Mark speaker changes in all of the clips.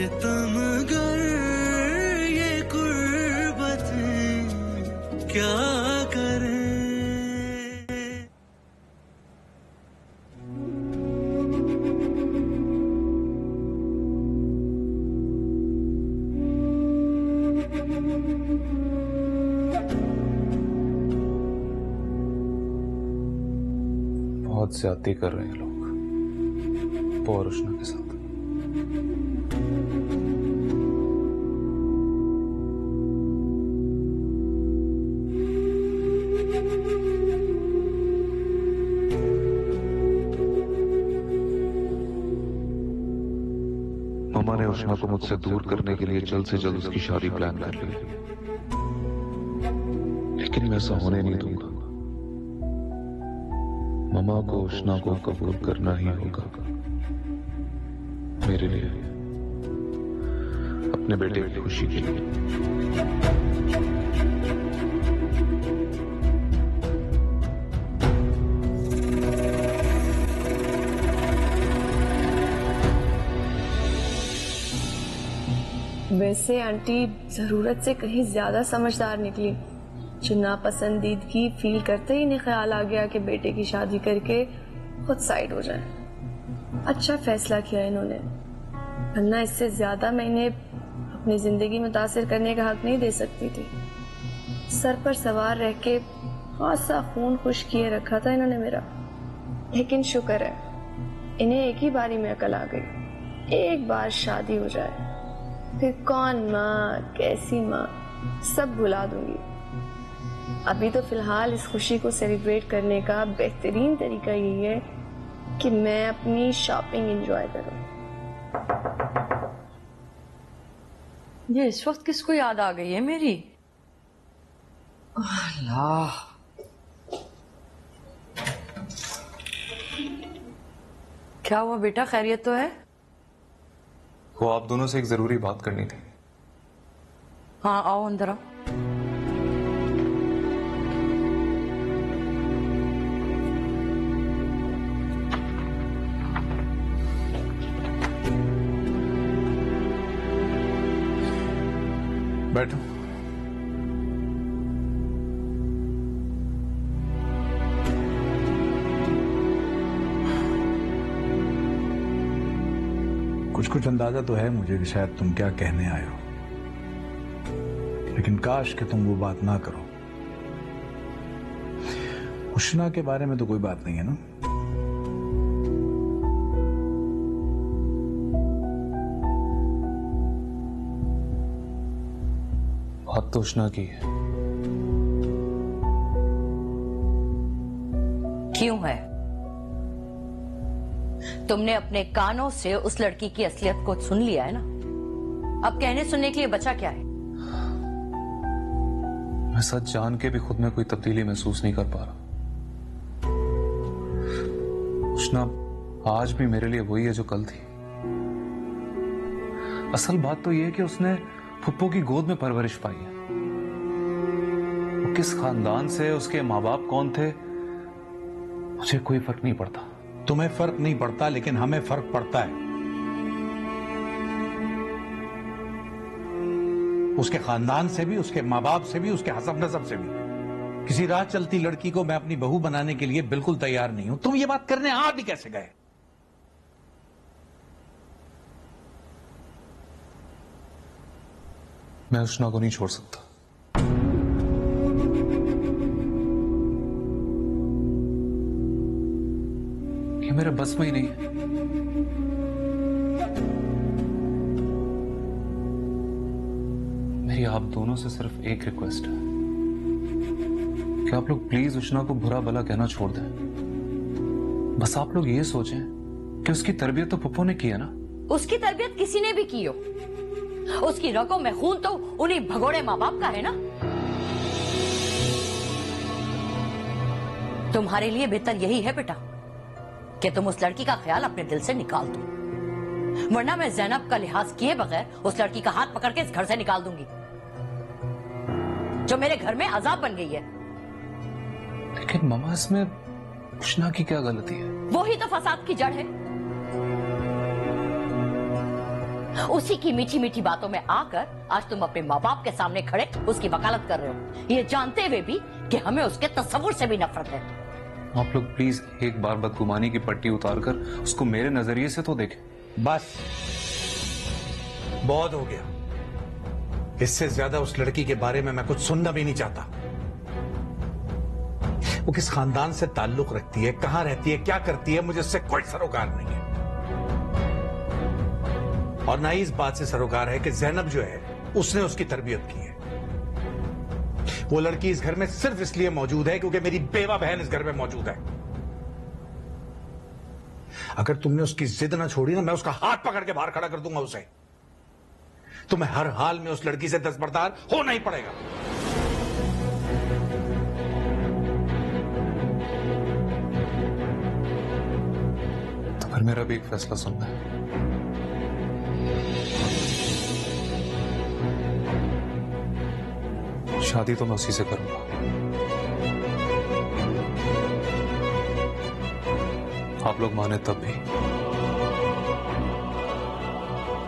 Speaker 1: सितम गर ये गुर्बत क्या करे।
Speaker 2: बहुत ज्यादती कर रहे हैं लोग पौरुषना के साथ।
Speaker 3: मामा ने उष्णा को मुझसे दूर करने के लिए जल्द से जल्द उसकी शादी प्लान कर ली, लेकिन मैं ऐसा होने नहीं दूंगा। मामा को उष्णा को कबूल करना ही होगा मेरे लिए, अपने बेटे की खुशी के लिए।
Speaker 4: वैसे आंटी जरूरत से कहीं ज्यादा समझदार निकली। जो नापसंदीदगी फील करते ही इन्हें ख्याल आ गया कि बेटे की शादी करके खुद साइड हो जाए। अच्छा फैसला किया इन्होंने, वरना इससे ज्यादा मैं इन्हें अपनी जिंदगी मुतासिर करने का हक नहीं दे सकती थी। सर पर सवार रह के खासा खून खुश किए रखा था इन्होंने मेरा। लेकिन शुक्र है इन्हें एक ही बारी में अकल आ गई। एक बार शादी हो जाए फिर कौन माँ कैसी माँ सब भुला दूंगी। अभी तो फिलहाल इस खुशी को सेलिब्रेट करने का बेहतरीन तरीका यही है कि मैं अपनी शॉपिंग एंजॉय करूं।
Speaker 5: ये इस वक्त किसको याद आ गई है मेरी? अल्लाह, क्या हुआ बेटा, खैरियत तो है?
Speaker 2: वो आप दोनों से एक जरूरी बात करनी थी।
Speaker 5: हाँ आओ अंदर आओ।
Speaker 2: बैठो।
Speaker 6: कुछ अंदाजा तो है मुझे कि शायद तुम क्या कहने आए हो, लेकिन काश कि तुम वो बात ना करो। उष्णा के बारे में तो कोई बात नहीं है ना?
Speaker 2: बात तो उष्णा की है।
Speaker 5: क्यों है? तुमने अपने कानों से उस लड़की की असलियत को सुन लिया है ना, अब कहने सुनने के लिए बचा क्या है?
Speaker 2: मैं सच जान के भी खुद में कोई तब्दीली महसूस नहीं कर पा रहा। उष्णा आज भी मेरे लिए वही है जो कल थी। असल बात तो यह है कि उसने फुप्पो की गोद में परवरिश पाई है। वो किस खानदान से, उसके माँ बाप कौन थे, मुझे कोई फर्क नहीं पड़ता।
Speaker 6: तुम्हें फर्क नहीं पड़ता, लेकिन हमें फर्क पड़ता है। उसके खानदान से भी, उसके माँ बाप से भी, उसके हसब नसब से भी। किसी राह चलती लड़की को मैं अपनी बहू बनाने के लिए बिल्कुल तैयार नहीं हूं। तुम ये बात करने आ भी कैसे गए?
Speaker 2: मैं उष्णा को नहीं छोड़ सकता। ये मेरे बस में ही नहीं है। मेरी आप दोनों से सिर्फ एक रिक्वेस्ट है कि आप लोग प्लीज उष्णा को बुरा भला कहना छोड़ दें। बस आप लोग ये सोचें कि उसकी तरबियत तो पप्पू ने की है ना।
Speaker 5: उसकी तरबियत किसी ने भी की हो, उसकी रगों में खून तो उन्हीं भगोड़े माँ बाप का है ना। तुम्हारे लिए बेहतर यही है बेटा कि तुम उस लड़की का ख्याल अपने दिल से निकाल दो, वरना मैं ज़ैनब का लिहाज किए बगैर उस लड़की का हाथ पकड़ के इस घर से निकाल दूंगी, जो मेरे घर में अजाब बन गई है।
Speaker 2: लेकिन मामा, इसमें उष्णा की क्या गलती है?
Speaker 5: वो ही तो फसाद की जड़ है। उसी की मीठी मीठी बातों में आकर आज तुम अपने माँ बाप के सामने खड़े उसकी वकालत कर रहे हो, ये जानते हुए भी कि हमें उसके तस्वुर से भी नफरत है।
Speaker 2: आप लोग प्लीज एक बार बदगुमानी की पट्टी उतारकर उसको मेरे नजरिए से तो देखें।
Speaker 6: बस बहुत हो गया, इससे ज्यादा उस लड़की के बारे में मैं कुछ सुनना भी नहीं चाहता। वो किस खानदान से ताल्लुक रखती है, कहां रहती है, क्या करती है, मुझे उससे कोई सरोकार नहीं है। और ना ही इस बात से सरोकार है कि ज़ैनब जो है उसने उसकी तरबियत की है। वो लड़की इस घर में सिर्फ इसलिए मौजूद है क्योंकि मेरी बेवा बहन इस घर में मौजूद है। अगर तुमने उसकी जिद ना छोड़ी ना, मैं उसका हाथ पकड़ के बाहर खड़ा कर दूंगा उसे। तुम्हें हर हाल में उस लड़की से दस्तबरदार होना ही पड़ेगा।
Speaker 2: तो फिर मेरा भी एक फैसला सुनना है। शादी तो मैं उसी से करूंगा, आप लोग माने तब भी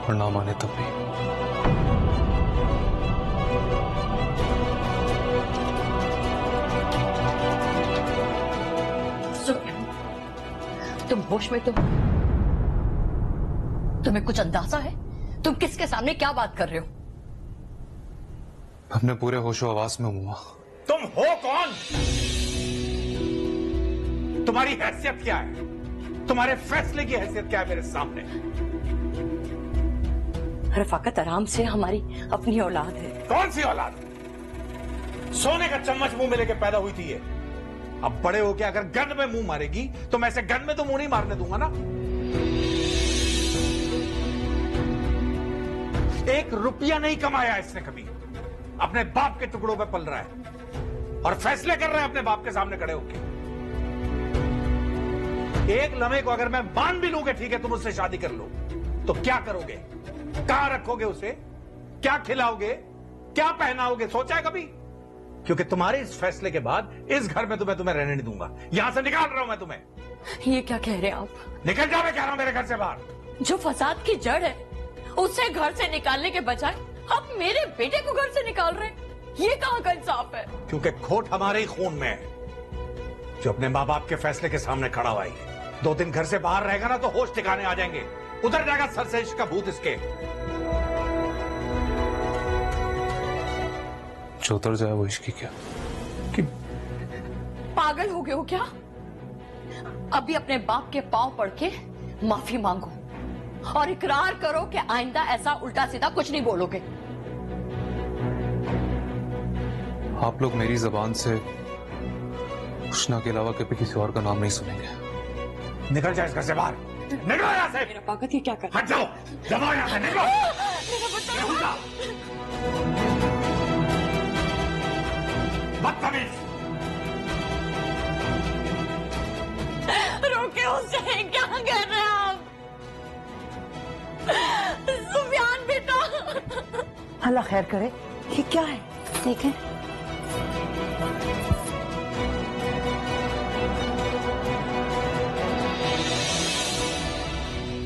Speaker 2: और ना माने तब भी।
Speaker 5: तुम होश में? तुम्हें कुछ अंदाजा है तुम किसके सामने क्या बात कर रहे हो?
Speaker 2: अपने पूरे होशो आवाज में हुआ।
Speaker 6: तुम हो कौन? तुम्हारी हैसियत क्या है? तुम्हारे फैसले की हैसियत क्या है मेरे सामने?
Speaker 5: रफाकत आराम से, हमारी अपनी औलाद है।
Speaker 6: कौन सी औलाद? सोने का चम्मच मुंह में लेके पैदा हुई थी ये। अब बड़े होके अगर गन में मुंह मारेगी तो मैं ऐसे गन में तो मुंह नहीं मारने दूंगा ना। 1 रुपया नहीं कमाया इसने कभी, अपने बाप के टुकड़ों पे पल रहा है और फैसले कर रहा है अपने बाप के सामने खड़े होके। एक लम्हे को अगर मैं मान भी लूं कि ठीक है तुम उससे शादी कर लो, तो क्या करोगे? कहां रखोगे उसे? क्या खिलाओगे? क्या पहनाओगे? सोचा है कभी? क्योंकि तुम्हारे इस फैसले के बाद इस घर में तुम्हें रहने नहीं दूंगा। यहां से निकाल रहा हूं मैं तुम्हें।
Speaker 5: ये क्या कह रहे हैं आप?
Speaker 6: निकल जा, मैं कह रहा हूं मेरे घर से बाहर।
Speaker 5: जो फसाद की जड़ है उसे घर से निकालने के बजाय आप मेरे बेटे को घर से निकाल रहे हैं, ये कहां का इंसाफ है?
Speaker 6: क्योंकि खोट हमारे ही खून में है, जो अपने माँ बाप के फैसले के सामने खड़ा हुआ है। 2 दिन घर से बाहर रहेगा ना तो होश ठिकाने आ जाएंगे, उतर जाएगा सर से इश्क का भूत इसके।
Speaker 2: जो उतर जाए वो इश्क क्या?
Speaker 6: कि
Speaker 5: पागल हो गए हो क्या? अभी अपने बाप के पांव पड़ के माफी मांगो और इकरार करो कि आइंदा ऐसा उल्टा सीधा कुछ नहीं बोलोगे।
Speaker 2: आप लोग मेरी जबान से उष्णा के अलावा कभी किसी और का नाम नहीं सुनेंगे।
Speaker 6: निकल जाए इस घर से बाहर, निकलो यहां से।
Speaker 5: मेरा पागल ये क्या कर?
Speaker 6: हट जाओ, जाओ यहां से, निकलो। बदतमीज।
Speaker 5: रोके उसे, क्या कर रहे हैं आप? सुफियान बेटा। अल्लाह खैर करे, ये क्या है? देखें।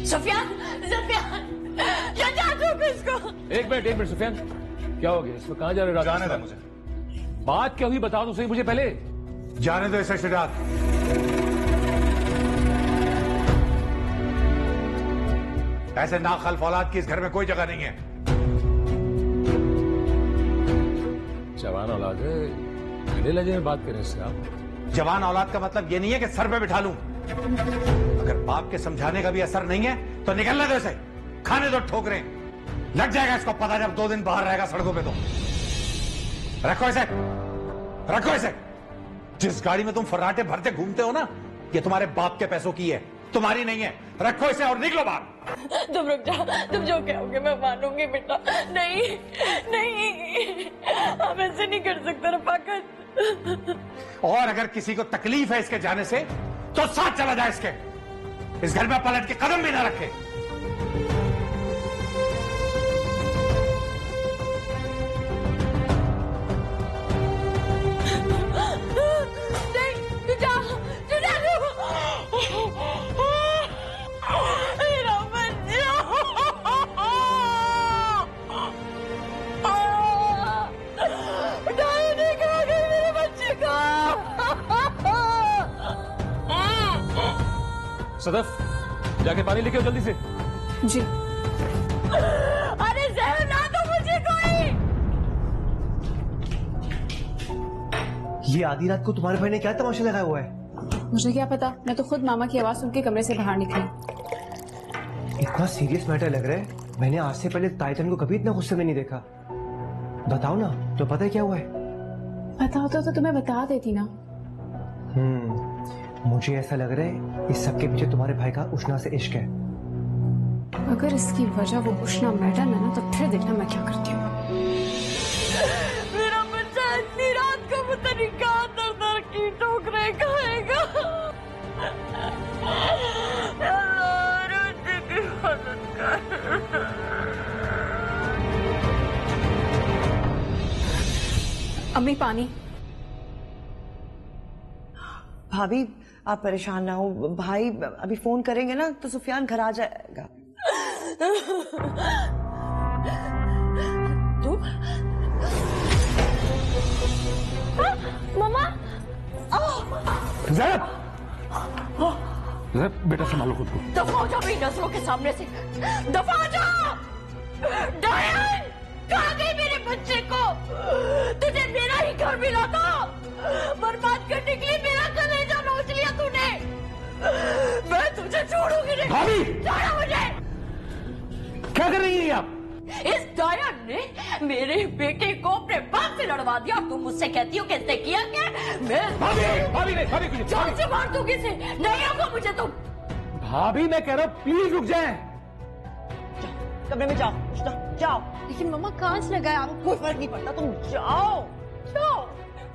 Speaker 5: सुफियान, सुफियान, क्या चाहते हो इसको?
Speaker 7: एक मिनट सुफियान, क्या हो गया? इसमें कहां जा रहे हो?
Speaker 6: जाने दो मुझे।
Speaker 7: बात क्या हुई बताओ तो सही मुझे पहले।
Speaker 6: जाने दो इसे शिजात। ऐसे नाखल्फ औलाद की इस घर में कोई जगह नहीं है।
Speaker 7: जवान औलाद है, ढीले लहजे में बात करें इससे आप।
Speaker 6: जवान औलाद का मतलब ये नहीं है कि सर पे बिठा लूं। अगर बाप के समझाने का भी असर नहीं है तो निकलने दो इसे, खाने दो ठोकरें। लग जाएगा इसको पता जब 2 दिन बाहर रहेगा सड़कों पे। तो रखो इसे, रखो इसे। जिस गाड़ी में तुम फर्राटे भरते घूमते हो ना, ये तुम्हारे बाप के पैसों की है, तुम्हारी नहीं है। रखो इसे और निकलो बाहर।
Speaker 5: तुम रुक जाओ, तुम जो कहोगे मैं मानूंगी बेटा। नहीं नहीं, हम ऐसे नहीं कर सकते रफाकत।
Speaker 6: और अगर किसी को तकलीफ है इसके जाने से तो साथ चला जाए इसके। इस घर में पलट के कदम भी ना रखे।
Speaker 7: सदफ, जाके पानी लेके आओ जल्दी से।
Speaker 8: जी।
Speaker 5: अरे जहर ना दो मुझे कोई।
Speaker 9: ये आधी रात को तुम्हारे भाई ने क्या तमाशा लगाया हुआ है?
Speaker 8: मुझे क्या पता, मैं तो खुद मामा की आवाज सुन के कमरे से बाहर निकली।
Speaker 9: इतना सीरियस मैटर लग रहा है। मैंने आज से पहले ताईचंद को कभी इतना गुस्से में नहीं देखा। बताओ ना, तो पता है क्या हुआ है?
Speaker 8: पता होता तो तुम्हें बता देती ना।
Speaker 9: मुझे ऐसा लग रहा है इस सब के पीछे तुम्हारे भाई का उष्णा से इश्क है।
Speaker 8: अगर इसकी वजह वो उष्णा मैडम है ना, तो फिर देखना मैं क्या करती हूँ।
Speaker 5: मेरा बच्चा इतनी रात को तरीका दर दर की ठोकरें खाएगा।
Speaker 8: अम्मी पानी।
Speaker 10: भाभी आप परेशान ना हो, भाई अभी फोन करेंगे ना तो सुफियान घर आ जाएगा।
Speaker 5: तू मामा।
Speaker 7: ज़ैनब, ज़ैनब बेटा संभालो खुद को।
Speaker 5: दफा हो जाओ मेरी नजरों के सामने से, दफा हो जाओ। डायन, कहाँ गई मेरे बच्चे को? तुझे मेरा ही घर मिला था, बर्बाद करने के लिए मेरा कलेजा नोच लिया तूने। मैं तुझे छोड़ूंगी नहीं।
Speaker 7: भाभी!
Speaker 5: छोड़ो मुझे।
Speaker 7: क्या कर रही हैं आप?
Speaker 5: इस डायन ने मेरे बेटे को अपने बाप से लड़वा दिया। तुम मुझसे कहती हो कि इसने किया क्या? मैं
Speaker 7: भाभी नहीं, भाभी कुछ
Speaker 5: जान से मार दूंगी इसे। नहीं होगा मुझे तुम।
Speaker 7: भाभी मैं कह रहा हूँ प्लीज रुक जाएं।
Speaker 10: कमरे में जाओ, जाओ।
Speaker 8: लेकिन मम्मा कांच लगाया।
Speaker 10: कोई फर्क नहीं पड़ता, तुम जाओ जाओ।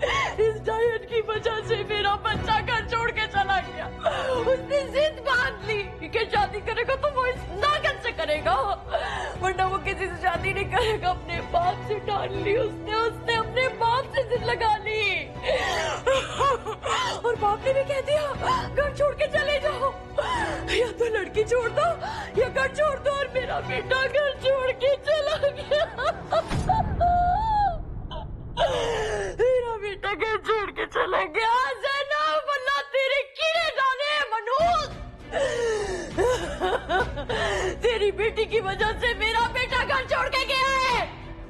Speaker 5: इस डायन की वजह से मेरा बच्चा घर छोड़ के चला गया। उसने जिद बांध ली कि शादी करेगा तो वो इस नागन से करेगा, वरना वो किसी से शादी नहीं करेगा। अपने बाप से ठान ली उसने अपने बाप से जिद लगा ली। और बाप ने भी कह दिया घर छोड़ के चले जाओ, या तो लड़की छोड़ दो या घर छोड़ दो। और मेरा बेटा घर छोड़ के चला गया। मेरा बेटा घर छोड़ के चला गया। ज़ैनब, अल्लाह तेरे कीड़े डाले मनहूस। तेरी बेटी की वजह से मेरा बेटा घर छोड़ के गया है।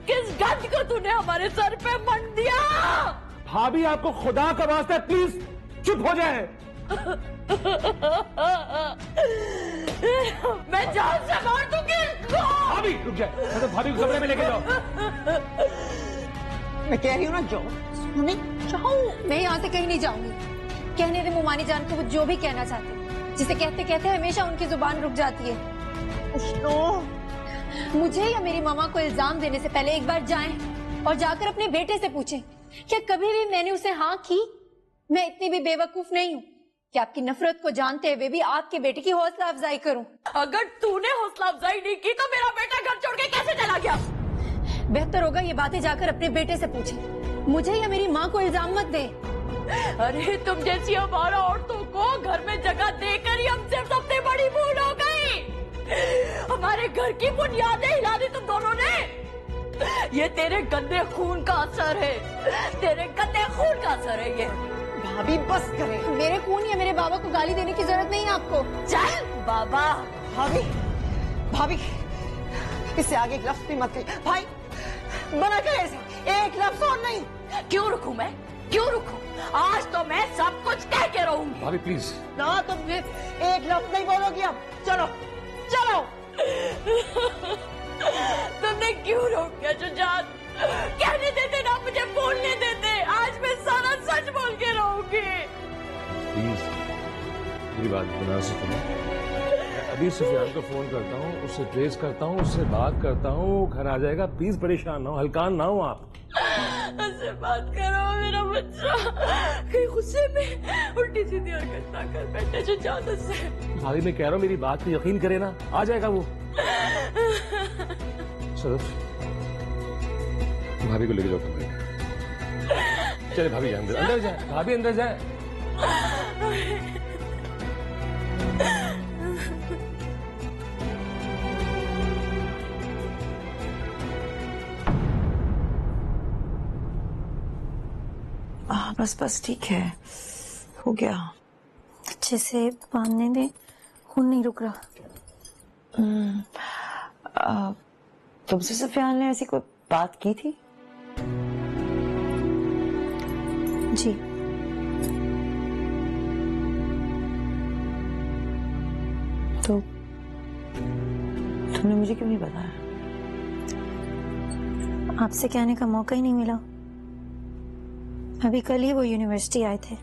Speaker 5: किस गंद को तूने हमारे सर पे मंड दिया?
Speaker 7: भाभी आपको खुदा का वास्ता प्लीज चुप हो जाए।
Speaker 5: मैं जान से मार दूंगी इसको।
Speaker 7: भाभी रुक जाए, तो भाभी को कमरे में लेके जाओ।
Speaker 10: मैं कह रही हूँ ना जाओ। नहीं जाओ।
Speaker 8: मैं यहाँ से कहीं नहीं जाऊंगी। कहने दे मुमानी जान को वो जो भी कहना चाहते, जिसे कहते कहते हमेशा उनकी जुबान रुक जाती है। मुझे या मेरी मामा को इल्जाम देने से पहले एक बार जाएं और जाकर अपने बेटे से पूछें, क्या कभी भी मैंने उसे हाँ की? मैं इतनी भी बेवकूफ नहीं हूँ कि आपकी नफरत को जानते हुए भी आपके बेटे की हौसला अफजाई करूं।
Speaker 5: अगर तूने हौसला अफजाई नहीं की तो मेरा बेटा घर छोड़ के कैसे चला गया?
Speaker 8: बेहतर होगा ये बातें जाकर अपने बेटे से पूछें। मुझे या मेरी माँ को इल्जाम मत दे।
Speaker 5: अरे तुम जैसी हमारा औरतों को घर में जगह देकर ही हमसे सबसे बड़ी भूल हो गई। हमारे घर की बुनियादें हिला दी तुम दोनों ने। ये तेरे गंदे खून का असर है, तेरे गंदे खून का असर है ये।
Speaker 10: भाभी बस करें।
Speaker 8: मेरे खून या मेरे बाबा को गाली देने की जरूरत नहीं है आपको।
Speaker 5: चल बाबा।
Speaker 10: भाभी भाभी इससे आगे एक लफ्ज भी मत कहिए। भाई मना करे इसे, एक लफ्ज और नहीं।
Speaker 5: क्यों रुकूं मैं, क्यों रुकूं? आज तो मैं सब कुछ कह के रहूंगी।
Speaker 7: भाभी प्लीज
Speaker 10: ना तुम एक लफ्ज नहीं बोलोगी अब। चलो चलो।
Speaker 5: तुमने क्यों रोक दिया जुजात? कहने देते ना, मुझे बोलने देते। आज मैं सारा सच बोल के रहूंगी।
Speaker 7: प्लीज मेरी बात ध्यान से सुनो। अभी सुफियान को फोन करता हूँ, उससे ट्रेस करता हूँ, उससे बात करता हूँ, घर आ जाएगा। प्लीज परेशान ना हो, हल्कान ना हो आप।
Speaker 5: उससे बात करो मेरा बच्चा कहीं गुस्से में उल्टी सीधी हरकत ना कर बैठे जुजात से।
Speaker 7: भाभी मैं कह रहा हूँ मेरी बात पे यकीन करे ना, आ जाएगा वो। सदफ भाभी को लेके जाओ कमरे में। चले भाभी अंदर, अंदर जाए भाभी, अंदर जाए।
Speaker 10: बस बस ठीक है, हो गया।
Speaker 11: अच्छे से बांधने दे,
Speaker 8: खून नहीं रुक रहा।
Speaker 10: तुमसे सुफियान ने ऐसी कोई बात की थी?
Speaker 8: जी।
Speaker 10: तो तुमने मुझे क्यों नहीं बताया?
Speaker 8: आपसे कहने का मौका ही नहीं मिला। अभी कल ही वो यूनिवर्सिटी आए थे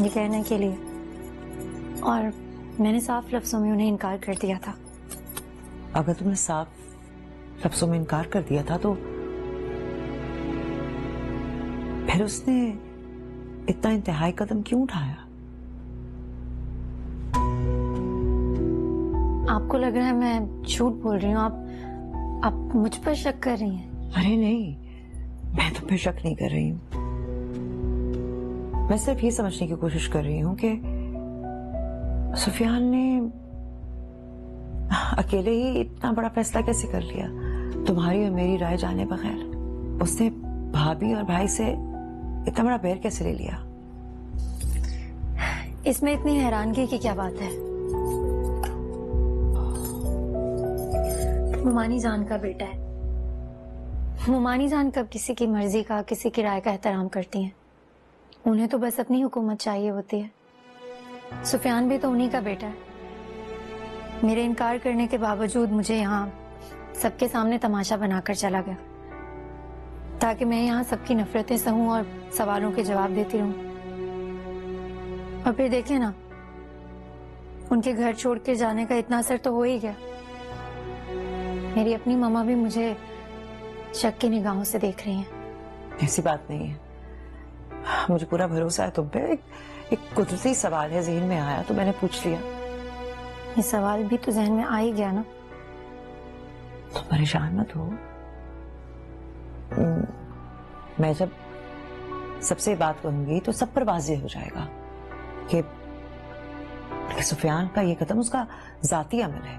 Speaker 8: ये कहने के लिए, और मैंने साफ लफ्जों में उन्हें इनकार कर दिया था।
Speaker 10: अगर तुमने साफ लफ्जों में इनकार कर दिया था तो फिर उसने इतना इंतहाई कदम क्यों उठाया?
Speaker 8: आपको लग रहा है मैं झूठ बोल रही हूँ, आप मुझ पर शक कर रही हैं?
Speaker 10: अरे नहीं, मैं तुम पे शक नहीं कर रही हूँ। मैं सिर्फ ये समझने की कोशिश कर रही हूँ कि सुफियान ने अकेले ही इतना बड़ा फैसला कैसे कर लिया, तुम्हारी और मेरी राय जाने बगैर? उसने भाभी और भाई से इतना बड़ा बैर कैसे ले लिया?
Speaker 8: इसमें इतनी हैरानगी की क्या बात है? मुमानी जान का बेटा है। मुमानी जान कब किसी की मर्जी का, किसी की राय का एहतराम करती हैं? उन्हें तो बस अपनी हुकूमत चाहिए होती है। सुफियान भी तो उन्हीं का बेटा है। मेरे इनकार करने के बावजूद मुझे यहाँ सबके सामने तमाशा बनाकर चला गया ताकि मैं यहाँ सबकी नफरतें सहूं और सवालों के जवाब देती रहूं। और फिर देखें ना, उनके घर छोड़ के जाने का इतना असर तो हो ही गया। मेरी अपनी मामा भी मुझे शक की निगाहों से देख रही हैं।
Speaker 10: ऐसी बात नहीं है, मुझे पूरा भरोसा है तुम पे। एक कुदरती सवाल है, जहन में आया तो मैंने पूछ लिया।
Speaker 8: ये सवाल भी तो जहन में आ ही गया ना।
Speaker 10: तुम परेशान मत हो। मैं जब सबसे बात कहूंगी तो सब पर वाज़ेह हो जाएगा कि सुफियान का ये कदम उसका जाती अमल है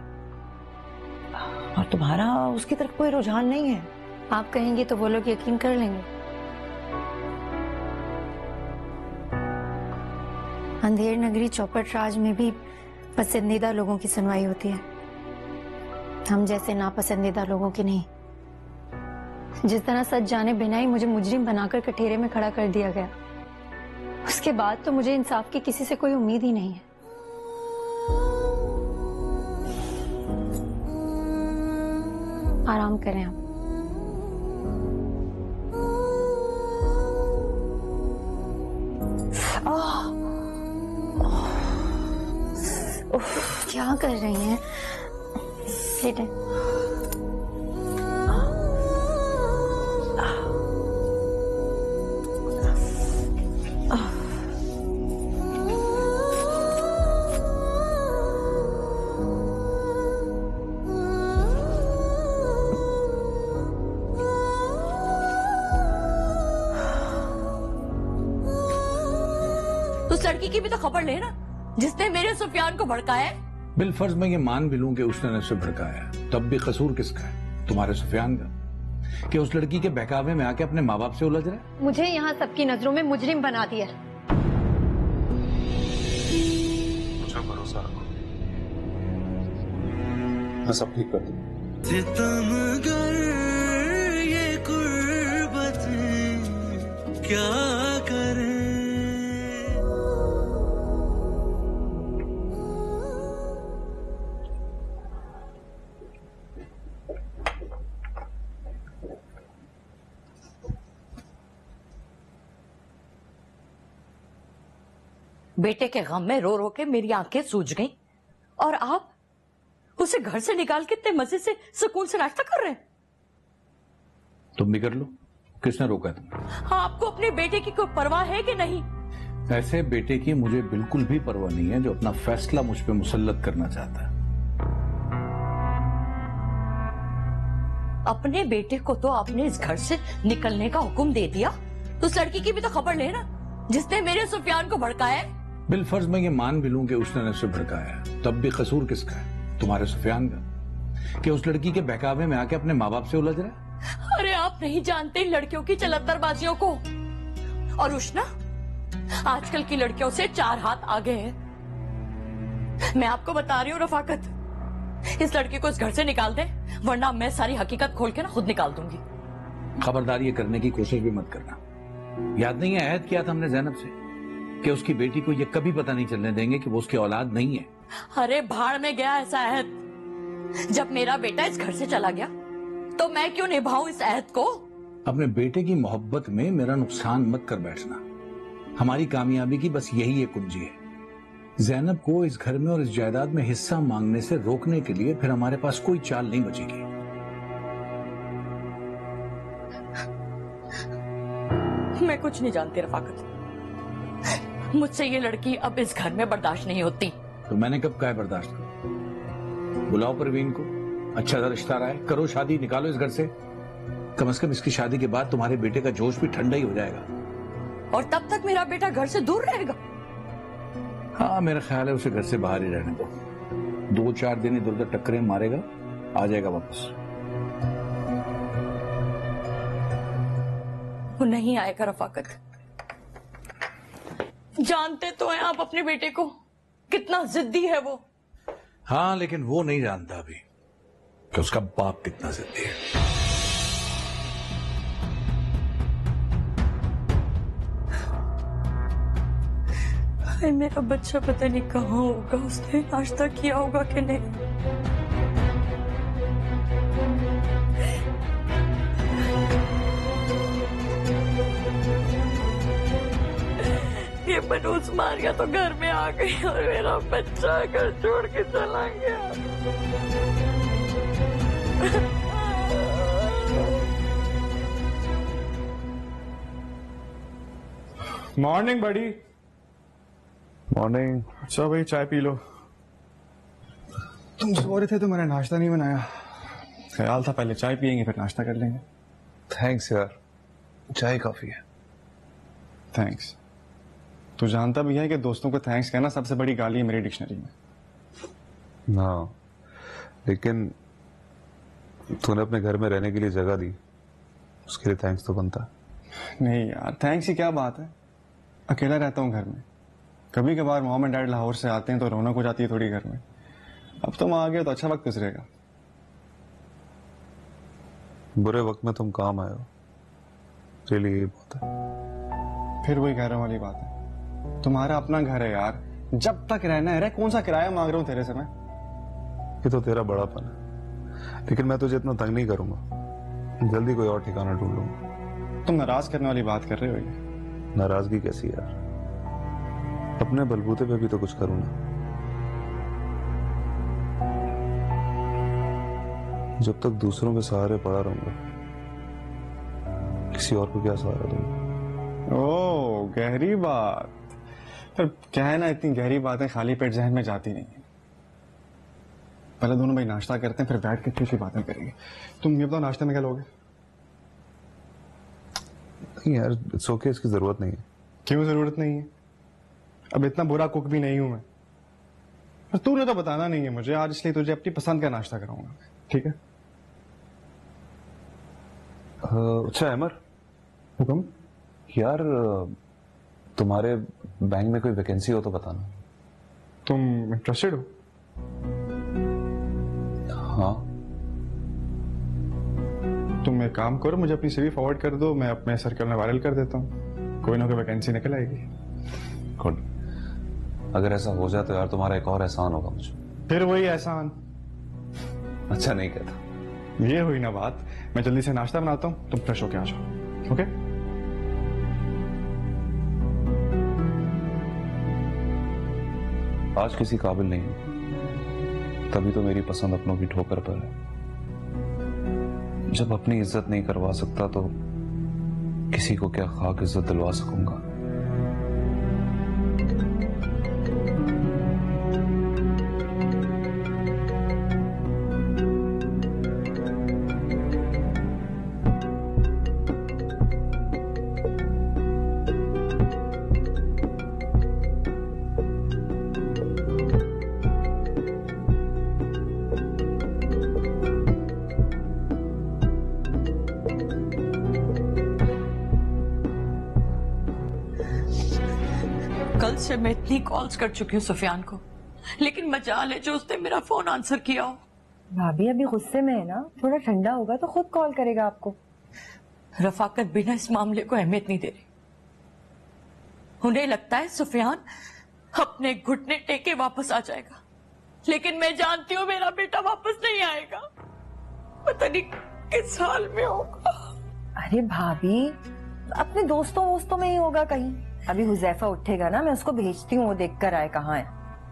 Speaker 10: और तुम्हारा उसकी तरफ कोई रुझान नहीं है।
Speaker 8: आप कहेंगे तो वो लोग यकीन कर लेंगे। अंधेर नगरी चौपट राज में भी पसंदीदा लोगों की सुनवाई होती है, हम जैसे नापसंदीदा लोगों की नहीं। जिस तरह सच जाने बिना ही मुझे मुजरिम बनाकर कठेरे में खड़ा कर दिया गया, उसके बाद तो मुझे इंसाफ की किसी से कोई उम्मीद ही नहीं है। आराम करें आप। क्या कर रही हैं? लेटें।
Speaker 5: उस लड़की की भी तो खबर ले ना, जिसने मेरे सुफियान को भड़काया है।
Speaker 7: बिलफर्ज मैं ये मान भी लूं कि उसने उसे भड़काया, तब भी कसूर किसका है? तुम्हारे सुफियान का, कि उस लड़की के बहकावे में आके अपने माँ बाप से उलझ रहा है।
Speaker 8: मुझे यहाँ सबकी नजरों में मुजरिम बना दिया।
Speaker 2: मुझे भरोसा रखो, मैं सब ठीक कर दूंगा।
Speaker 1: सितमगर ये कुर्बत क्या करे।
Speaker 5: बेटे के गम में रो रो के मेरी आंखें सूज गईं, और आप उसे घर से निकाल के इतने मजे से सुकून से नाश्ता कर रहे हैं।
Speaker 7: तुम भी कर लो, किसने रोका तुम?
Speaker 5: हाँ, आपको अपने बेटे की कोई परवाह है कि नहीं?
Speaker 7: ऐसे बेटे की मुझे बिल्कुल भी परवाह नहीं है जो अपना फैसला मुझ पे मुसल्लत करना चाहता है।
Speaker 5: अपने बेटे को तो आपने इस घर से निकलने का हुक्म दे दिया, तो उस लड़की की भी तो खबर लेना, जिसने मेरे सुफियान को भड़काया है।
Speaker 7: बिलफर्ज मैं ये मान भी लूं कि उसने उसे भड़काया, तब भी कसूर किसका है? तुम्हारे सुफियान का, कि उस लड़की के बहकावे में आके अपने माँ बाप से उलझ रहा है।
Speaker 5: अरे आप नहीं जानते लड़कियों की चलतरबाजियों को। और उष्णा, आजकल की लड़कियों से 4 हाथ आगे है। मैं आपको बता रही हूँ रफाकत, इस लड़के को इस घर से निकाल दे, वरना मैं सारी हकीकत खोल के ना खुद निकाल दूंगी।
Speaker 7: खबरदार ये करने की कोशिश भी मत करना। याद नहीं है अहद किया था हमने जैनब से कि उसकी बेटी को ये कभी पता नहीं चलने देंगे कि वो उसकी औलाद नहीं है।
Speaker 5: अरे भाड़ में गया ऐसा अहद। जब मेरा बेटा इस घर से चला गया तो मैं क्यों निभाऊं इस अहद को?
Speaker 7: अपने बेटे की मोहब्बत में मेरा नुकसान मत कर बैठना। हमारी कामयाबी की बस यही एक कुंजी है। जैनब को इस घर में और इस जायदाद में हिस्सा मांगने से रोकने के लिए फिर हमारे पास कोई चाल नहीं बचेगी।
Speaker 5: मैं कुछ नहीं जानती रफाकत, मुझसे ये लड़की अब इस घर में बर्दाश्त नहीं होती।
Speaker 7: तो मैंने कब कहा बर्दाश्त करो? बुलाओ परवीन को, अच्छा सा रिश्ता रहा है, करो शादी, निकालो इस घर से। कम से कम इसकी शादी के बाद तुम्हारे बेटे का जोश भी ठंडा ही हो जाएगा।
Speaker 5: और तब तक मेरा बेटा घर से दूर रहेगा।
Speaker 7: हाँ, मेरा ख्याल है उसे घर से बाहर ही रहने दो। 2-4 दिन इधर उधर टक्करें मारेगा, आ जाएगा वापस।
Speaker 5: वो नहीं आएगा रफाकत। जानते तो हैं आप अपने बेटे को, कितना जिद्दी है वो।
Speaker 7: हाँ, लेकिन वो नहीं जानता अभी कि उसका बाप कितना जिद्दी है।
Speaker 5: मेरा बच्चा पता नहीं कहाँ होगा, उसने नाश्ता किया होगा कि नहीं। ये मनूस मारिया तो घर में आ गई और मेरा बच्चा घर छोड़ के चला गया।
Speaker 11: मॉर्निंग बड़ी।
Speaker 3: मॉर्निंग।
Speaker 11: अच्छा भाई, चाय पी लो। तुम सो रहे थे तो मैंने नाश्ता नहीं बनाया। ख्याल था पहले चाय पियेंगे फिर नाश्ता कर लेंगे।
Speaker 2: थैंक्स यार, चाय काफी है।
Speaker 11: थैंक्स। तू जानता भी है कि दोस्तों को थैंक्स कहना सबसे बड़ी गाली है मेरी डिक्शनरी में।
Speaker 3: हाँ, लेकिन तूने अपने घर में रहने के लिए जगह दी, उसके लिए थैंक्स तो बनता।
Speaker 11: नहीं यार, थैंक्स की क्या बात है। अकेला रहता हूँ घर में, कभी कभार मॉम एंड डैड लाहौर से आते हैं तो रौनक हो जाती है थोड़ी घर में। अब तुम आ गए तो अच्छा वक्त गुजरेगा।
Speaker 3: बुरे वक्त में तुम काम आए हो, रियली यही बात है।
Speaker 11: फिर वही घरों वाली बात है। तुम्हारा अपना घर है यार, जब तक रहना है रह। कौन सा किराया मांग रहा हूँ तेरे से मैं?
Speaker 3: ये तो तेरा बड़ापन है, लेकिन मैं तुझे इतना तंग नहीं करूंगा। जल्दी कोई और ठिकाना ढूंढ लूंगा।
Speaker 11: तुम नाराज करने वाली बात कर रहे हो ये?
Speaker 3: नाराजगी कैसी यार, अपने बलबूते पे भी तो कुछ करूं ना। जब तक दूसरों के सहारे पड़ा रहूंगा, किसी और को क्या सहारा दूंगा?
Speaker 11: ओ, गहरी बात। पर क्या है ना, इतनी गहरी बातें खाली पेट जहन में जाती नहीं है। पहले दोनों भाई नाश्ता करते हैं, फिर बैठ के अच्छी बातें करेंगे। तुम ये बताओ नाश्ते में क्या लोगे?
Speaker 3: नहीं यार, इट्स ओके, इसकी जरूरत नहीं है।
Speaker 11: क्यों जरूरत नहीं है? अब इतना बुरा कुक भी नहीं हूं मैं। पर तूने तो बताना नहीं है मुझे आज, इसलिए तुझे अपनी पसंद का नाश्ता कराऊंगा, ठीक है?
Speaker 3: अच्छा अमर,
Speaker 11: हुक्म।
Speaker 3: यार तुम्हारे बैंक में कोई वैकेंसी हो तो बताना।
Speaker 11: तुम इंटरेस्टेड हो?
Speaker 3: हाँ।
Speaker 11: तुम एक काम करो, मुझे अपनी सीवी फॉरवर्ड कर दो, मैं अपने सर्कल में वायरल कर देता हूँ। कोई ना कोई वैकेंसी निकल आएगी।
Speaker 3: गुड। अगर ऐसा हो जाए तो यार तुम्हारा एक और एहसान होगा मुझे।
Speaker 11: फिर वही एहसान?
Speaker 3: अच्छा नहीं कहता।
Speaker 11: ये हुई ना बात। मैं जल्दी से नाश्ता बनाता हूँ, तुम फ्रेश होके आ जाओ, ओके?
Speaker 3: आज किसी काबिल नहीं हूं, तभी तो मेरी पसंद अपनों की ठोकर पर है। जब अपनी इज्जत नहीं करवा सकता तो किसी को क्या खाक इज्जत दिलवा सकूंगा।
Speaker 5: कल से मैं इतनी कॉल्स कर चुकी हूँ सुफियान को, लेकिन मजाल है जो उसने मेरा फोन आंसर किया हो।
Speaker 10: भाभी अभी गुस्से में है ना, थोड़ा ठंडा होगा तो खुद कॉल करेगा आपको।
Speaker 5: रफाकत बिना इस मामले को अहमियत नहीं दे रही। उन्हें लगता है सुफियान अपने घुटने टेके वापस आ जाएगा, लेकिन मैं जानती हूँ मेरा बेटा वापस नहीं आएगा। पता नहीं किस हाल में होगा।
Speaker 10: अरे भाभी अपने दोस्तों में ही होगा कहीं। अभी हुजैफा उठेगा ना, मैं उसको भेजती हूँ, वो देख कर आए कहाँ है।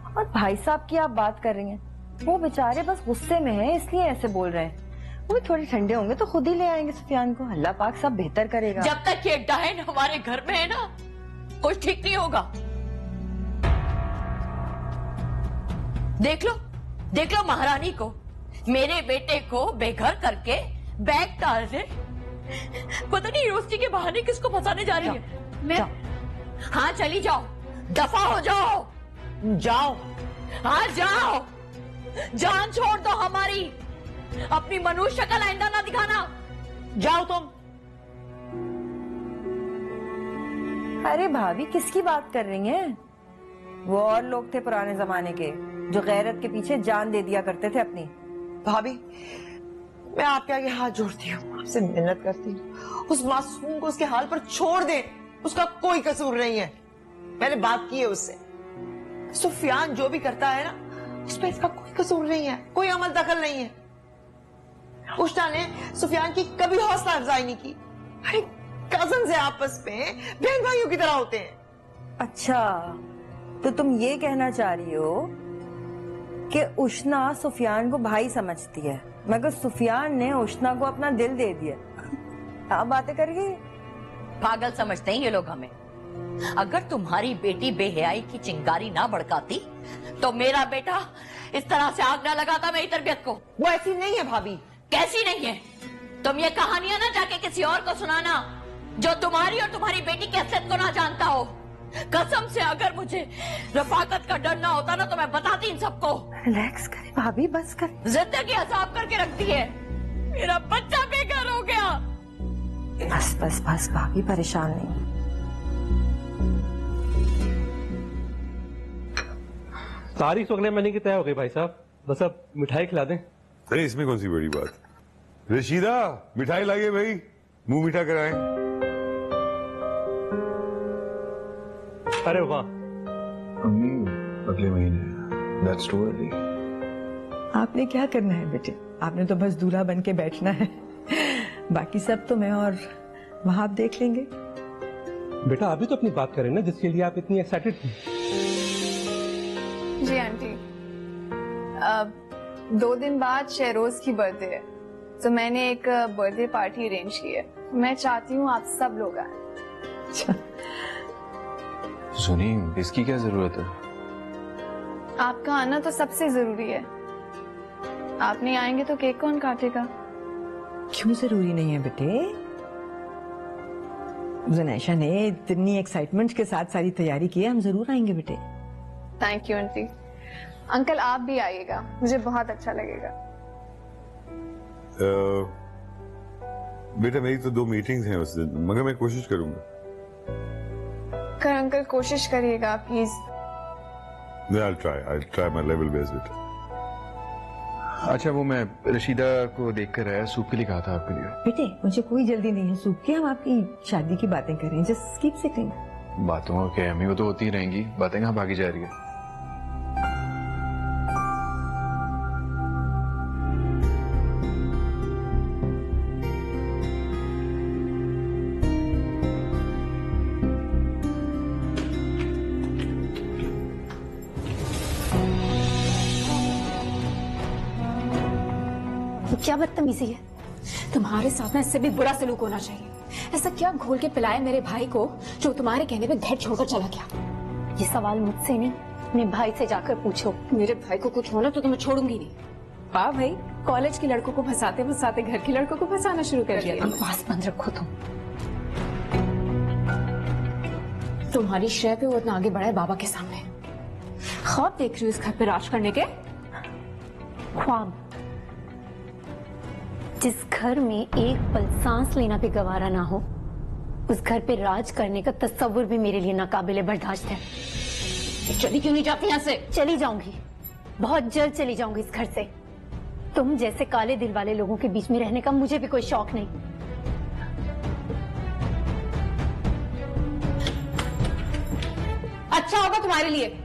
Speaker 10: और भाई साहब की आप बात कर रही हैं, वो बेचारे बस गुस्से में हैं इसलिए ऐसे बोल रहे हैं। वो भी थोड़े ठंडे होंगे तो खुद ही ले आएंगे सुफियान को। अल्लाह पाक सब बेहतर करेगा।
Speaker 5: जब तक ये डायन हमारे घर में है ना, कुछ ठीक नहीं होगा। देख लो महारानी को, मेरे बेटे को बेघर करके बैग डाल दे। पता नहीं रोस्टी के बहाने किसको फंसाने जा रही है। मैं हाँ चली जाओ, दफा हो जाओ।
Speaker 10: जाओ
Speaker 5: हाँ जाओ, जान छोड़ दो हमारी। अपनी मनुष्य शक्ल आइंदा ना दिखाना। जाओ तुम।
Speaker 10: अरे भाभी किसकी बात कर रही हैं? वो और लोग थे पुराने जमाने के जो गैरत के पीछे जान दे दिया करते थे अपनी।
Speaker 12: भाभी मैं आपके आगे हाथ जोड़ती हूँ, आपसे मिन्नत करती हूँ, उस मासूम को उसके हाल पर छोड़ दे। उसका कोई कसूर नहीं है। मैंने बात की है उससे। सुफियान जो भी करता है ना, उसमें इसका कोई कसूर नहीं है, कोई अमल दखल नहीं है। उष्णा ने सुफियान की कभी हौसला अफजाई नहीं की। अरे कजन से आपस में बहन भाइयों की तरह होते हैं।
Speaker 10: अच्छा तो तुम ये कहना चाह रही हो कि उष्णा सुफियान को भाई समझती है, मगर सुफियान ने उष्णा को अपना दिल दे दिया। क्या बातें कर रही?
Speaker 5: पागल समझते हैं ये लोग हमें। अगर तुम्हारी बेटी बेहयाई की चिंगारी ना भड़काती तो मेरा बेटा इस तरह से आग ना लगाता मेरी तरबियत को।
Speaker 12: वो ऐसी नहीं है भाभी।
Speaker 5: कैसी नहीं है? तुम ये कहानियां ना जाके किसी और को सुनाना जो तुम्हारी और तुम्हारी बेटी की हैसियत को ना जानता हो। कसम से अगर मुझे रफाकत का डर ना होता ना तो मैं बताती इन सबको।
Speaker 10: रिलैक्स करे भाभी, बस कर।
Speaker 5: जिंदगी अजाब करके रखती है। मेरा बच्चा बेघर हो गया।
Speaker 10: बस बस बस भाभी परेशान नहीं।
Speaker 13: सारी सुगने मनी की तय हो गई भाई साहब, बस अब मिठाई खिला दें।
Speaker 14: अरे इसमें कौन सी बड़ी बात। रशीदा मिठाई लाइए भाई, मुंह मीठा कराएं।
Speaker 13: अरे वाह
Speaker 2: अम्मी अगले महीने, दैट्स टू अर्ली।
Speaker 15: आपने क्या करना है बेटे? आपने तो बस दूल्हा बन के बैठना है। बाकी सब तो मैं और वहां देख लेंगे।
Speaker 13: बेटा अभी तो अपनी बात करें ना जिसके लिए आप इतनी एक्साइटेड थी।
Speaker 4: जी आंटी, 2 दिन बाद शहरोज की बर्थडे है तो मैंने एक बर्थडे पार्टी अरेंज की है। मैं चाहती हूँ आप सब लोग आए।
Speaker 2: सुनी इसकी क्या जरूरत है?
Speaker 4: आपका आना तो सबसे जरूरी है। आप नहीं आएंगे तो केक कौन काटेगा?
Speaker 15: क्यों जरूरी नहीं है बेटे? ज़ुनैशा ने इतनी एक्साइटमेंट के साथ सारी तैयारी की है, हम जरूर आएंगे बेटे।
Speaker 4: Thank you aunty. अंकल आप भी आइएगा, मुझे बहुत अच्छा लगेगा।
Speaker 14: बेटा मेरी तो 2 मीटिंग्स हैं उस दिन, मगर मैं कोशिश करूंगा।
Speaker 4: कर अंकल कोशिश करिएगा please.
Speaker 14: I'll try my level best बेटा।
Speaker 2: अच्छा वो मैं रशीदा को देख कर आया, सूप के लिए कहा था आपके लिए।
Speaker 15: बेटे मुझे कोई जल्दी नहीं है सूप की, हम आपकी शादी की बातें कर रहे हैं। Just keep sitting.
Speaker 2: बातों के अम्मी वो तो होती ही रहेंगी, बातें कहाँ भागी जा रही है।
Speaker 8: क्या बदतमीजी है तुम्हारे साथ ना, इससे भी बुरा सलूक होना चाहिए। ऐसा क्या घोल के पिलाया मेरे भाई को जो तुम्हारे कहने पे घर छोड़कर चला गया? ये सवाल मुझसे नहीं, अपने भाई से जाकर पूछो। मेरे भाई को कुछ होना तो तुम्हें छोड़ूंगी नहीं।
Speaker 15: वाह भाई, कॉलेज के लड़कों को फंसाते फंसाते घर के लड़कों को फंसाना शुरू कर दिया।
Speaker 8: बकवास बंद रखो तुम्हारी श्रेय पे वो इतना आगे बढ़ा है बाबा के सामने। ख्वाब देख रही हूँ इस घर पे राज करने के। ख्वाब? जिस घर में एक पल सांस लेना भी गवारा ना हो, उस घर पे राज करने का तस्वुर भी मेरे लिए नाकाबिले बर्दाश्त है। चली क्यों नहीं जाती यहाँ से? चली जाऊंगी, बहुत जल्द चली जाऊंगी इस घर से। तुम जैसे काले दिल वाले लोगों के बीच में रहने का मुझे भी कोई शौक नहीं।
Speaker 12: अच्छा होगा तुम्हारे लिए।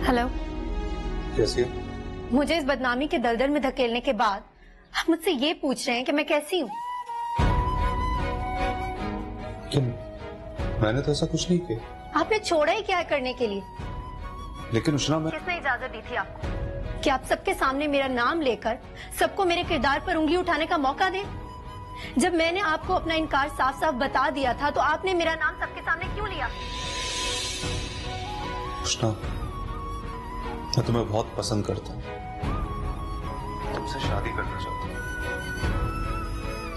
Speaker 8: हेलो,
Speaker 3: कैसी हो?
Speaker 8: मुझे इस बदनामी के दलदल में धकेलने के बाद आप मुझसे ये पूछ रहे हैं कि मैं कैसी हूँ?
Speaker 3: क्यों? मैंने तो ऐसा कुछ नहीं किया।
Speaker 8: आपने छोड़ा ही क्या है करने के लिए?
Speaker 3: लेकिन उष्णा, मैं
Speaker 8: किसने इजाजत दी थी आपको कि आप सबके सामने मेरा नाम लेकर सबको मेरे किरदार पर उंगली उठाने का मौका दें? जब मैंने आपको अपना इनकार साफ साफ बता दिया था तो आपने मेरा नाम सबके सामने क्यों लिया?
Speaker 3: उष्णा, मैं तुम्हें बहुत पसंद करता हूँ, तुमसे शादी करना चाहता हूँ,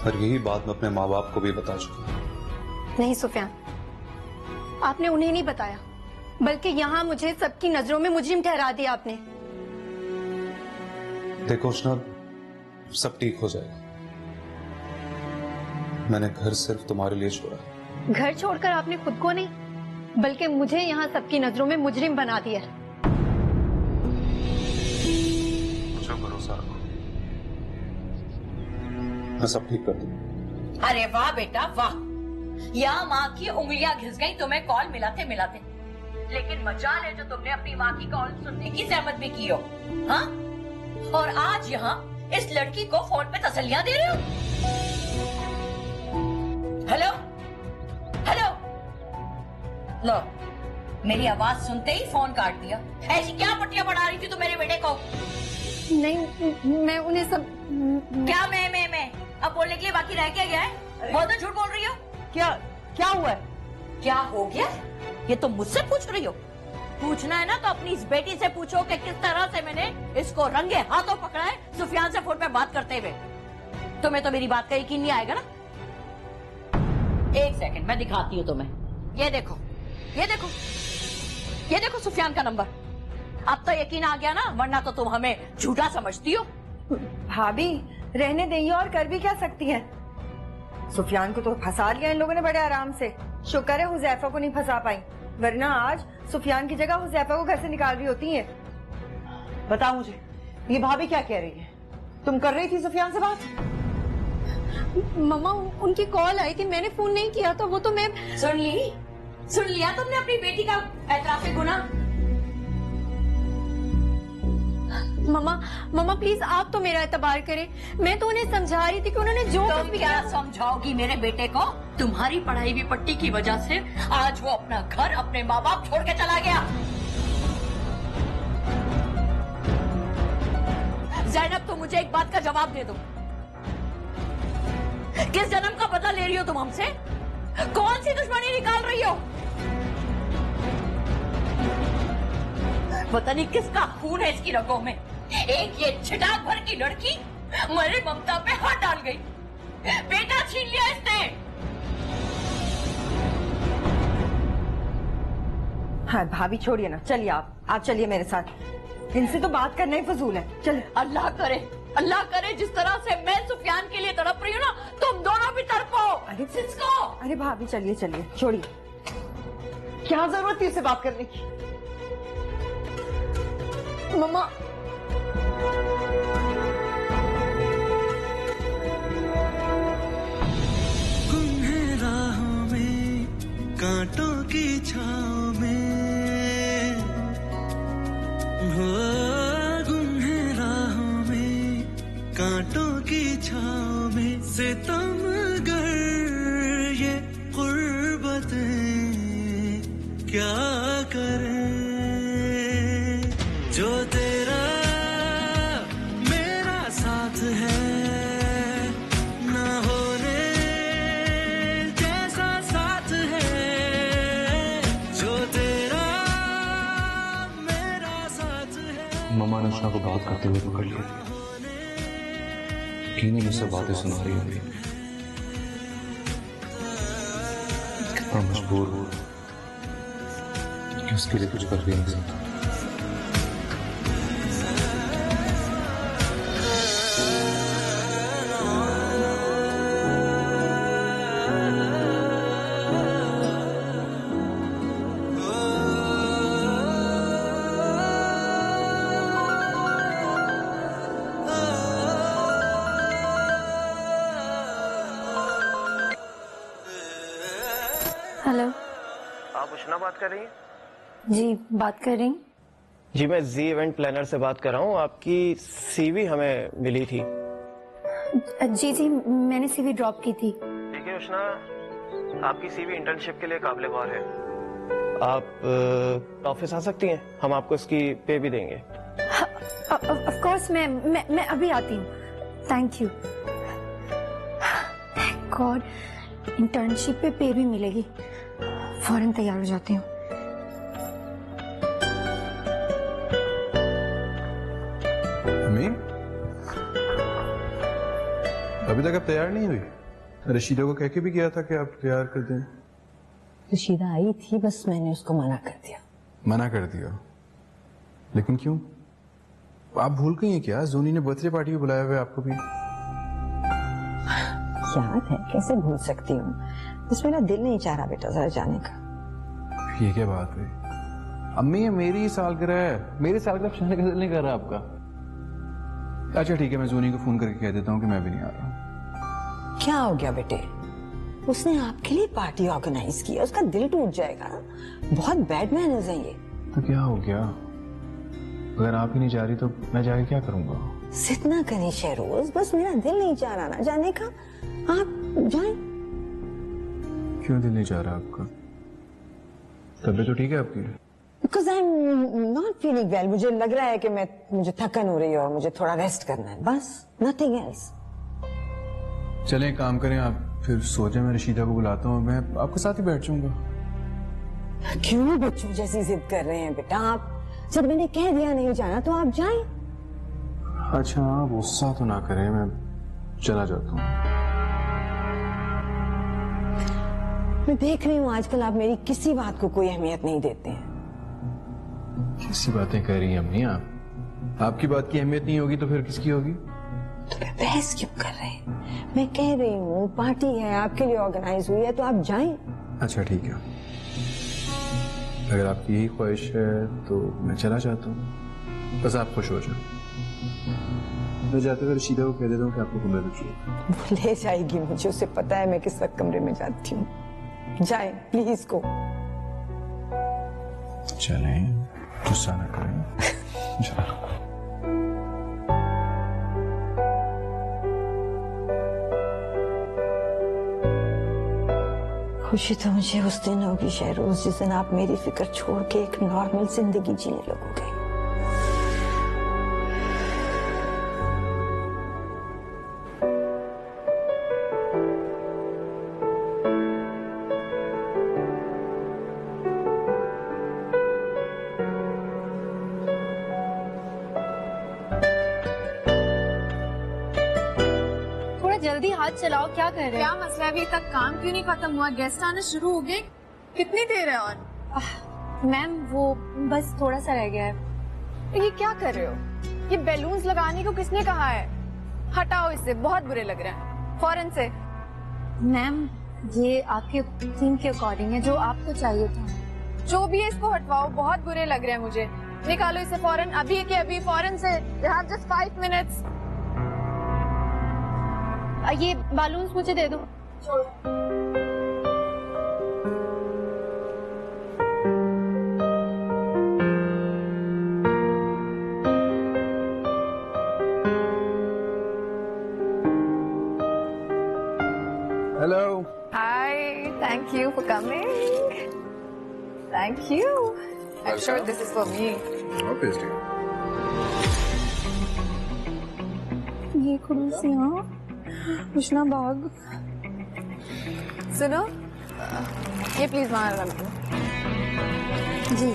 Speaker 3: और यही बात मैं अपने माँ बाप को भी बता चुका हूँ।
Speaker 8: नहीं सुफियान, आपने उन्हें नहीं बताया, बल्कि यहाँ मुझे सबकी नजरों में मुजरिम ठहरा दिया आपने।
Speaker 3: देखो उष्णा, सब ठीक हो जाएगा। मैंने घर सिर्फ तुम्हारे लिए छोड़ा है।
Speaker 8: घर छोड़कर आपने खुद को नहीं, बल्कि मुझे यहाँ सबकी नजरों में मुजरिम बना दिया।
Speaker 3: मुझे भरोसा रखो, मैं सब ठीक कर दूंगा।
Speaker 5: अरे वाह बेटा वाह, यहाँ माँ की उंगलियां घिस गई तुम्हें कॉल मिलाते मिलाते। लेकिन मजाल है जो तुमने अपनी माँ की कॉल सुनने की सहमत भी की हो। हाँ, और आज यहाँ इस लड़की को फोन पे तसल्लियां दे रहे हो। हेलो हेलो, लो मेरी आवाज सुनते ही फोन काट दिया। ऐसी क्या पट्टियां बढ़ा रही थी तू मेरे बेटे को?
Speaker 8: नहीं, मैं उन्हें सब
Speaker 5: क्या मैं अब बोलने के लिए बाकी रह गया है? बहुत झूठ बोल रही हो।
Speaker 12: क्या हुआ है?
Speaker 5: क्या हो गया ये तुम मुझसे पूछ रही हो? पूछना है ना तो अपनी इस बेटी से पूछो कि किस तरह से मैंने इसको रंगे हाथों पकड़ा है सुफियान से फोन पे बात करते हुए। तुम्हें तो मेरी बात का यकीन नहीं आएगा ना। एक सेकंड, मैं दिखाती हूँ तुम्हें। ये देखो ये देखो ये देखो सुफियान का नंबर। अब तो यकीन आ गया ना, वरना तो तुम हमें झूठा समझती हो।
Speaker 15: भाभी रहने देंगे, और कर भी क्या सकती है? सुफियान को तो फंसा लिया इन लोगों ने बड़े आराम से। शुक्र है हुजैफा को नहीं फंसा पाई, वरना आज सुफियान की जगह हुजैफा को घर से निकाल रही होती है।
Speaker 12: बताओ मुझे, ये भाभी क्या कह रही है? तुम कर रही थी सुफियान से बात?
Speaker 8: मम्मा, उनकी कॉल आई थी, मैंने फोन नहीं किया था। वो तो मैं
Speaker 5: सुन लिया तुमने अपनी बेटी का एतराफ़े गुनाह?
Speaker 8: मम्मा प्लीज आप तो मेरा एतबार करें। मैं तो उन्हें समझा रही थी कि उन्होंने जो
Speaker 5: तुम क्या समझाओगी मेरे बेटे को? तुम्हारी पढ़ाई भी पट्टी की वजह से आज वो अपना घर अपने माँ बाप छोड़ के चला गया। ज़ैनब, तो मुझे एक बात का जवाब दे दो, किस जन्म का बदला ले रही हो तुम हमसे? कौन सी दुश्मनी निकाल रही हो? पता नहीं किसका खून है इसकी रगों में। एक ये छिटाक भर की लड़की मेरी ममता पे हाथ डाल गई, बेटा छीन लिया इसने।
Speaker 15: हाँ भाभी छोड़िए ना, चलिए आप चलिए मेरे साथ। इनसे तो बात करना ही फजूल है। चलिए।
Speaker 5: अल्लाह करे जिस तरह से मैं सुफियान के लिए तड़प रही हूँ ना, तुम दोनों भी तड़पो।
Speaker 15: अरे भाभी चलिए छोड़िए।
Speaker 12: क्या जरूरत थी उससे बात करने की?
Speaker 8: मम्मा,
Speaker 1: गुम्हे राहों में, कांटों की छाँव में, हो गुम्हे राहों में, कांटों की छाँव में, सितमगर ये गुर्बतें क्या करें जो
Speaker 2: आते हुए पकड़ लिया था। कीनी मुझसे बातें सुना रही होगी, कितना मजबूर हो कि उसके लिए कुछ कर भी नहीं सकता।
Speaker 8: हेलो,
Speaker 9: आप उष्णा बात कर रही हैं?
Speaker 8: जी बात कर रही हूँ।
Speaker 9: जी मैं जी इवेंट प्लानर से बात कर रहा हूँ। आपकी सीवी हमें मिली थी।
Speaker 8: जी जी मैंने सीवी ड्रॉप की थी।
Speaker 9: ठीक है उष्णा, आपकी सीवी इंटर्नशिप के लिए काबिल गौर है। आप ऑफिस आ सकती हैं, हम आपको इसकी पे भी देंगे।
Speaker 8: ऑफ कोर्स मैं अभी आती हूँ। Thank you. गॉड, इंटर्नशिप पे भी मिलेगी। फौरन तैयार हो जाती हूँ।
Speaker 16: अम्मी, अभी तक आप तैयार नहीं हुई? रशीदा को कह के भी किया था कि आप तैयार कर दें।
Speaker 10: रशीदा आई थी, बस मैंने उसको मना कर दिया।
Speaker 16: मना कर दिया? लेकिन क्यों? आप भूल गई हैं क्या? जोनी ने बर्थडे पार्टी भी बुलाया हुआ है आपको भी।
Speaker 10: याद है, कैसे भूल सकती हूँ। बस मेरा दिल नहीं चाह रहा बेटा जरा जाने का।
Speaker 16: ये क्या बात है अम्मी? ये मेरी सालगिरह है, मेरी सालगिरह जाने का दिल नहीं कर रहा आपका। अच्छा ठीक है, मैं जोनी को फोन करके कह देता हूँ कि मैं भी नहीं आ रहा।
Speaker 10: क्या हो गया बेटे? उसने आपके लिए पार्टी ऑर्गेनाइज की है, उसका दिल टूट जाएगा। बहुत बैड मैनर्स हैं ये।
Speaker 16: तो क्या हो गया? अगर आप ही नहीं जा रही तो मैं जाके क्या करूंगा?
Speaker 10: जिद ना करें शहरोज, बस मेरा दिल नहीं चाह रहा ना जाने का। आप जाएं।
Speaker 16: क्यों दिल नहीं चाह रहा आपका? तबीयत तो ठीक है आपकी?
Speaker 10: Because I'm not feeling well. मुझे लग रहा है कि मुझे थकन हो रही है और मुझे थोड़ा रेस्ट करना है, बस nothing else.
Speaker 16: चलें एक काम करें, आप फिर सो जाएं, मैं रशीदा को बुलाता हूँ, मैं आपके साथ ही बैठ जाऊंगा।
Speaker 10: क्यों बच्चों जैसी जिद कर रहे हैं बेटा आप? जब मैंने कह दिया नहीं जाना तो आप जाएं।
Speaker 16: अच्छा आप गुस्सा तो ना करें, मैं चला जाता हूँ।
Speaker 10: मैं देख रही हूँ आजकल आप मेरी किसी बात को कोई अहमियत नहीं देते हैं।
Speaker 16: किसी बातें कह रही हैं अम्मी आप? आपकी बात की अहमियत नहीं होगी तो फिर किसकी होगी?
Speaker 10: तो फिर बहस क्यों कर रहे हैं? मैं कह रही हूँ पार्टी है, आपके लिए ऑर्गेनाइज हुई है, तो आप जाएं।
Speaker 16: अच्छा ठीक है, अगर आपकी यही ख्वाहिश है तो मैं चला जाता हूँ, बस आप खुश हो जाए। मैं जाते हुए रशीदा को कह देता हूँ कि आपको कमरे में चाहिए।
Speaker 10: वो ले जाएगी मुझे, उसे पता है मैं किस वक्त कमरे में जाती हूँ। जाए प्लीज को।
Speaker 16: चलें, गुस्सा ना करें।
Speaker 10: खुशी तो मुझे उस दिन होगी शहरोज जिस दिन आप मेरी फिक्र छोड़ के एक नॉर्मल जिंदगी जीने लगोगे।
Speaker 8: जल्दी हाथ चलाओ, क्या कर रहे हैं?
Speaker 4: क्या मसला है? अभी तक काम क्यों नहीं खत्म हुआ? गेस्ट आना शुरू हो गए। कितनी देर है और?
Speaker 8: मैम वो बस थोड़ा सा रह गया है।
Speaker 4: ये क्या कर रहे हो? ये बैलून्स लगाने को किसने कहा है? हटाओ इससे, बहुत बुरे लग रहे हैं। फौरन से।
Speaker 8: मैम ये आपके थीम के अकॉर्डिंग है, जो आपको चाहिए था।
Speaker 4: जो भी है इसको हटवाओ, बहुत बुरे लग रहे हैं मुझे। निकालो इसे फौरन, अभी के अभी, फौरन से। You have just 5 minutes।
Speaker 8: ये बालून्स मुझे दे दो।
Speaker 16: Hello.
Speaker 4: Hi, thank you for coming. Thank you. I'm sure this is for me.
Speaker 16: Obviously.
Speaker 8: ये कुर्सियाँ उष्णा बाग।
Speaker 4: सुनो, ये प्लीज वहां रख दो।
Speaker 8: जी।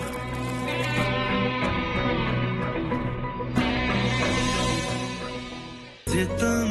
Speaker 1: ये तो